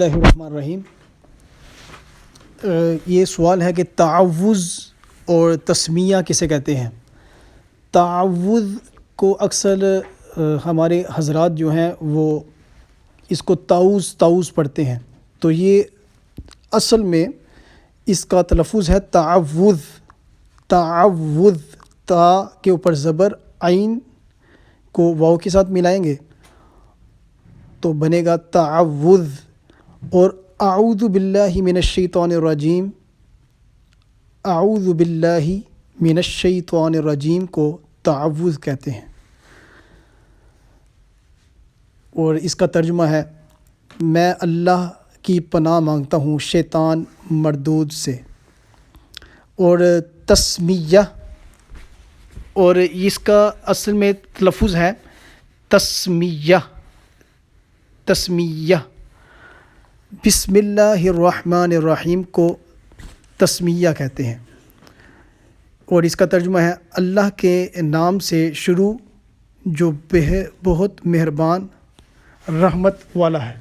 اللہ الرحمن الرحیم۔ یہ سوال ہے کہ تعوذ اور تسمیہ کسے کہتے ہیں؟ تعوذ کو اکثر ہمارے حضرات جو ہیں وہ اس کو تعوذ پڑھتے ہیں، تو یہ اصل میں اس کا تلفظ ہے تعوذ۔ تا کے اوپر زبر، عین کو واو کے ساتھ ملائیں گے تو بنے گا تعوذ۔ اور اعوذ باللہ من الشیطان الرجیم، اعوذ باللہ من الشیطان الرجیم کو تعوذ کہتے ہیں، اور اس کا ترجمہ ہے میں اللہ کی پناہ مانگتا ہوں شیطان مردود سے۔ اور تسمیہ، اور اس کا اصل میں تلفظ ہے تسمیہ۔ بسم اللہ الرحمن الرحیم کو تسمیہ کہتے ہیں، اور اس کا ترجمہ ہے اللہ کے نام سے شروع جو بہت مہربان رحمت والا ہے۔